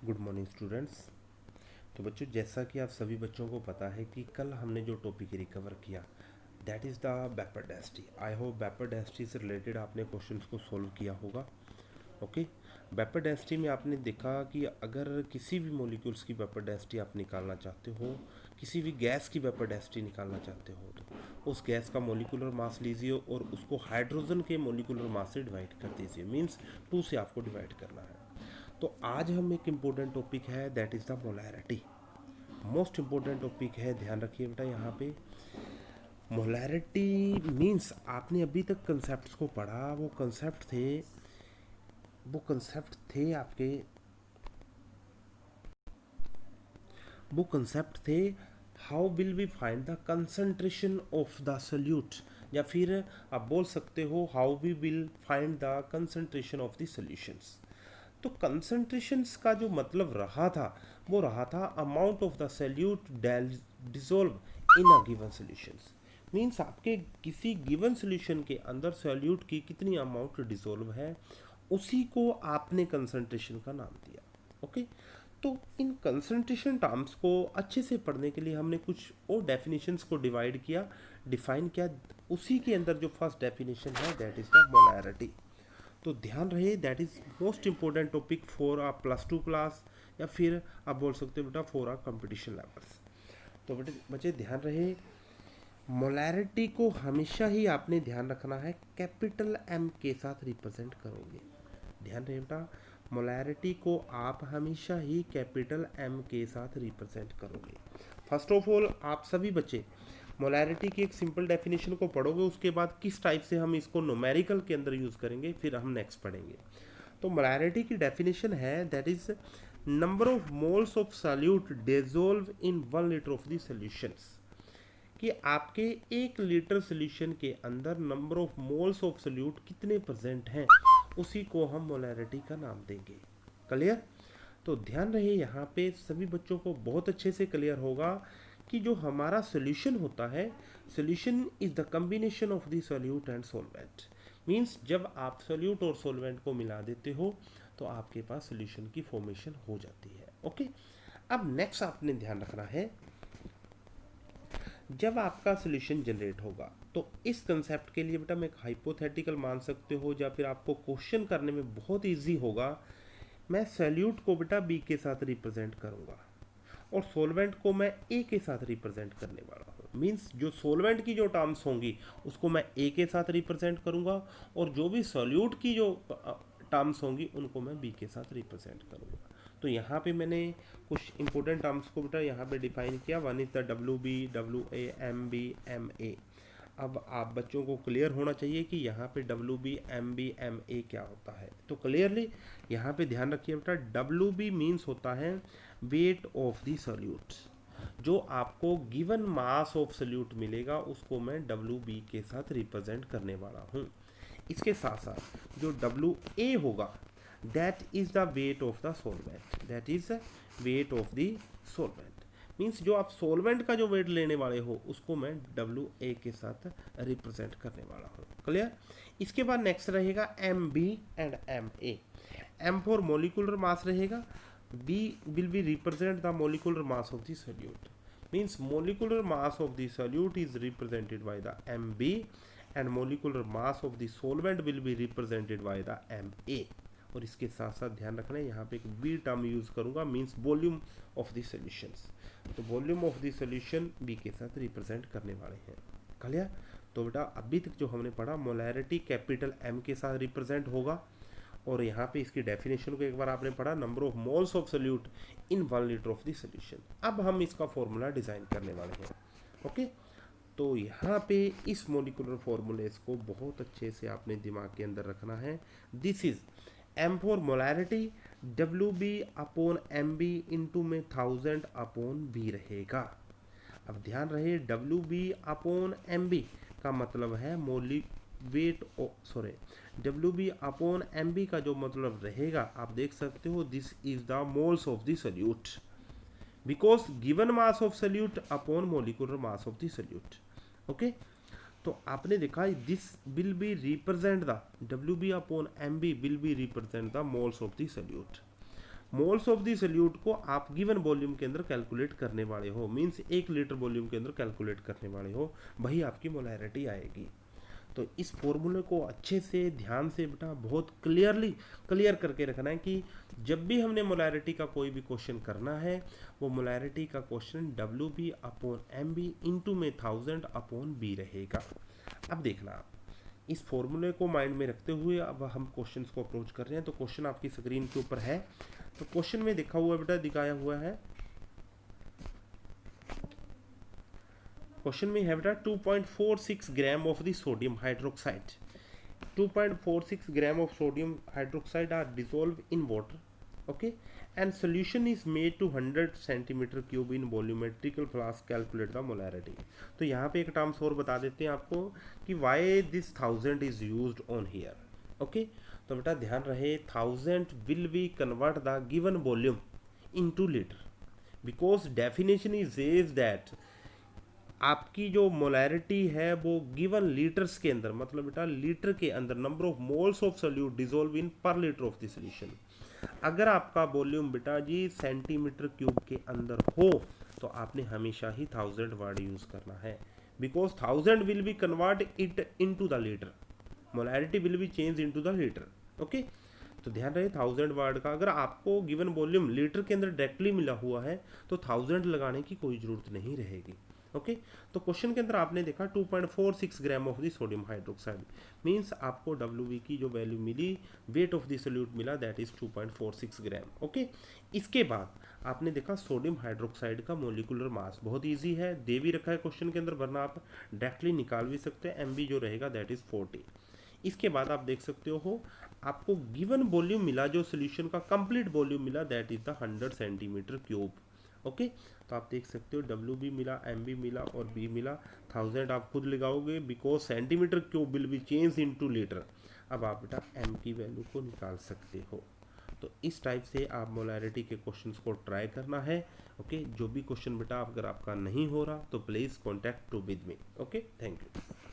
Good morning students. तो बच्चों, जैसा कि आप सभी बच्चों को पता है कि कल हमने जो टॉपिक रिकवर किया that is the vapour density. I hope vapour density से रिलेटेड आपने क्वेश्चंस को सॉल्व किया होगा। ओके, बैपर डेंसिटी में आपने देखा कि अगर किसी भी मॉलिक्यूल्स की बैपर डेंसिटी आप निकालना चाहते हो, किसी भी गैस की बैपर डेंसिटी निकालना चाहते हो, तो उस गैस का मॉलिक्यूलर मास लीजिए और उसको हाइड्रोजन के मॉलिक्यूलर मास से डिवाइड कर दीजिए। मीन्स 2 से आपको डिवाइड करना है। तो आज हम एक इम्पोर्टेंट टॉपिक है that is the molarity. Most important topic है, ध्यान रखिए बेटा यहाँ पे। मोलैरिटी मीन्स आपने अभी तक कंसेप्ट को पढ़ा, आपके वो कंसेप्ट थे। How will we find the concentration of the solute, या फिर आप बोल सकते हो how we will find the concentration of the solutions. तो कंसंट्रेशंस का जो मतलब रहा था वो रहा था amount of the solute dissolve in a given solutions. Means आपके किसी गिवन सॉल्यूशन के अंदर सॉल्यूट की कितनी अमाउंट डिसॉल्व है, उसी को आपने कंसंट्रेशन का नाम दिया। ओके, तो इन कंसंट्रेशन टर्म्स को अच्छे से पढ़ने के लिए हमने कुछ और डेफिनेशंस को डिफाइन किया। उसी के अंदर जो फर्स्ट डेफिनेशन है दैट इज द मोलैरिटी। तो ध्यान रहे that is most important topic for uh +2 class, या फिर आप बोल सकते हो बेटा फॉर आ कंपटीशन लेवल्स। तो बेटे बच्चे ध्यान रहे, मोलैरिटी को हमेशा ही आपने ध्यान रखना है कैपिटल एम के साथ रिप्रेजेंट करोगे। ध्यान रहे बेटा, मोलैरिटी को आप हमेशा ही कैपिटल एम के साथ रिप्रेजेंट करोगे। फर्स्ट ऑफ ऑल आप सभी बच्चे मोलैरिटी की एक सिंपल डेफिनेशन को पढ़ोगे, उसके बाद किस टाइप से हम इसको न्यूमेरिकल के अंदर यूज करेंगे फिर हम नेक्स्ट पढ़ेंगे। तो मोलैरिटी की डेफिनेशन है that is number of moles of solute dissolve in 1 litre of the solutions. कि आपके 1 लीटर सोल्यूशन के अंदर number of moles of solute कितने प्रेजेंट हैं, उसी को हम मोलैरिटी का नाम देंगे। क्लियर? तो ध्यान रहे यहाँ पे सभी बच्चों को बहुत अच्छे से क्लियर होगा कि जो हमारा सोल्यूशन होता है, solution is the combination of the solute and solvent. Means जब आप सोल्यूट और सोलवेंट को मिला देते हो तो आपके पास सोल्यूशन की फॉर्मेशन हो जाती है। ओके, अब नेक्स्ट आपने ध्यान रखना है, जब आपका सोल्यूशन जनरेट होगा तो इस कंसेप्ट के लिए बेटा मैं एक हाइपोथेटिकल मान सकते हो, या फिर आपको क्वेश्चन करने में बहुत इजी होगा। मैं सॉल्यूट को बेटा बी के साथ रिप्रेजेंट करूंगा और सोलवेंट को मैं ए के साथ रिप्रेजेंट करने वाला हूँ। मीन्स जो सोलवेंट की जो टर्म्स होंगी उसको मैं ए के साथ रिप्रेजेंट करूंगा, और जो भी सॉल्यूट की जो टर्म्स होंगी उनको मैं बी के साथ रिप्रेजेंट करूंगा। तो यहाँ पे मैंने कुछ इंपॉर्टेंट टर्म्स को बेटा यहाँ पे डिफाइन किया। One is the WB, WA, MB, MA। अब आप बच्चों को क्लियर होना चाहिए कि यहाँ पे WB, MB, MA क्या होता है। तो क्लियरली यहाँ पे ध्यान रखिए बेटा, WB मीन्स होता है वेट ऑफ द सॉल्यूट। जो आपको गिवन मास ऑफ सॉल्यूट मिलेगा उसको मैं WB के साथ रिप्रेजेंट करने वाला हूँ। इसके साथ साथ जो WA होगा that is the wait of the solvent, that is wait of the solvent. Means जो आप सोलवेंट का जो वेट लेने वाले हो उसको मैं WA के साथ रिप्रेजेंट करने वाला हूँ। क्लियर? इसके बाद नेक्स्ट रहेगा MB and MA। M for molecular mass रहेगा, B will be represent the molecular mass of the solute. Means molecular mass of the solute is represented by the MB and molecular mass of the solvent will be represented by the MA। और इसके साथ साथ ध्यान रखना है यहाँ पे एक बी टर्म यूज करूंगा, means volume of the solutions. तो volume of the solution B के साथ रिप्रेजेंट करने वाले हैं। क्लियर? तो बेटा अभी तक जो हमने पढ़ा, मोलैरिटी कैपिटल एम के साथ रिप्रेजेंट होगा, और यहाँ पे इसकी डेफिनेशन को एक बार आपने पढ़ा, number of moles of solute in 1 litre of the solution. अब हम इसका फॉर्मूला डिजाइन करने वाले हैं। ओके, तो यहाँ पे इस मोलिकुलर फॉर्मूलेस को बहुत अच्छे से आपने दिमाग के अंदर रखना है। This is M for molarity, WB/MB into में 1000/B रहेगा। अब ध्यान रहे, WB/MB का मतलब है मोली वेट, सॉरी, WB/MB का जो मतलब रहेगा आप देख सकते हो, this is the moles of the solute, because given mass of solute upon molecular mass of the solute. Okay, तो आपने देखा this will be represent the WB/MB will be represent the moles of the solute. Moles of the solute को आप given volume के अंदर calculate करने वाले हो, मीन्स 1 लीटर वॉल्यूम के अंदर कैलकुलेट करने वाले हो, वही आपकी मोलैरिटी आएगी। तो इस फॉर्मूले को अच्छे से ध्यान से बेटा बहुत क्लियर करके रखना है कि जब भी हमने मोलैरिटी का कोई भी क्वेश्चन करना है, वो मोलैरिटी का question WB upon MB into में 1000 अपॉन B रहेगा। अब देखना आप इस फॉर्मूले को माइंड में रखते हुए अब हम क्वेश्चंस को अप्रोच कर रहे हैं। तो क्वेश्चन आपकी स्क्रीन के ऊपर है। तो क्वेश्चन में देखा हुआ बेटा, दिखाया हुआ है, क्वेश्चन में है बेटा 2.46 gram of the sodium hydroxide, 2.46 gram of sodium hydroxide are dissolve in water, okay, and solution is made to 100 centimetre cube in volumetrical flask, calculate the molarity. तो यहाँ पे एक टर्म्स और बता देते हैं आपको कि why this 1000 is used on here, okay. तो बेटा ध्यान रहे 1000 will be convert the given volume into litre, because definition is says that आपकी जो मोलैरिटी है वो गिवन लीटर्स के अंदर, मतलब बेटा लीटर के अंदर number of moles of solute dissolve in पर लीटर ऑफ द सॉल्यूशन। अगर आपका वॉल्यूम बेटा जी सेंटीमीटर क्यूब के अंदर हो तो आपने हमेशा ही 1000 वर्ड यूज करना है, because 1000 will be convert it into the litre, molarity will be change into the litre, okay. तो ध्यान रहे 1000 वर्ड का, अगर आपको गिवन वॉल्यूम लीटर के अंदर डायरेक्टली मिला हुआ है तो 1000 लगाने की कोई जरूरत नहीं रहेगी, ओके। तो क्वेश्चन के अंदर आपने देखा 2.46 gram of the sodium hydroxide, means आपको WB की जो वैल्यू मिली, वेट ऑफ द सोल्यूट मिला, दैट इज 2.46 ग्राम, ओके। इसके बाद आपने देखा सोडियम हाइड्रोक्साइड का मोलिकुलर मास, बहुत इजी है, दे भी रखा है क्वेश्चन के अंदर, वरना आप डायरेक्टली निकाल भी सकते हैं, MB जो रहेगा दैट इज 40। इसके बाद आप देख सकते हो आपको गिवन वॉल्यूम मिला, जो सोल्यूशन का कंप्लीट वॉल्यूम मिला, that is the 100 centimetre cube, okay. तो आप देख सकते हो WB मिला, MB मिला और B मिला, 1000 आप खुद लगाओगे because centimetre cube will be change into litre. अब आप बेटा M की वैल्यू को निकाल सकते हो। तो इस टाइप से आप मोलैरिटी के क्वेश्चंस को ट्राई करना है, ओके। जो भी क्वेश्चन बेटा अगर आपका नहीं हो रहा तो please contact to with me, okay. Thank you.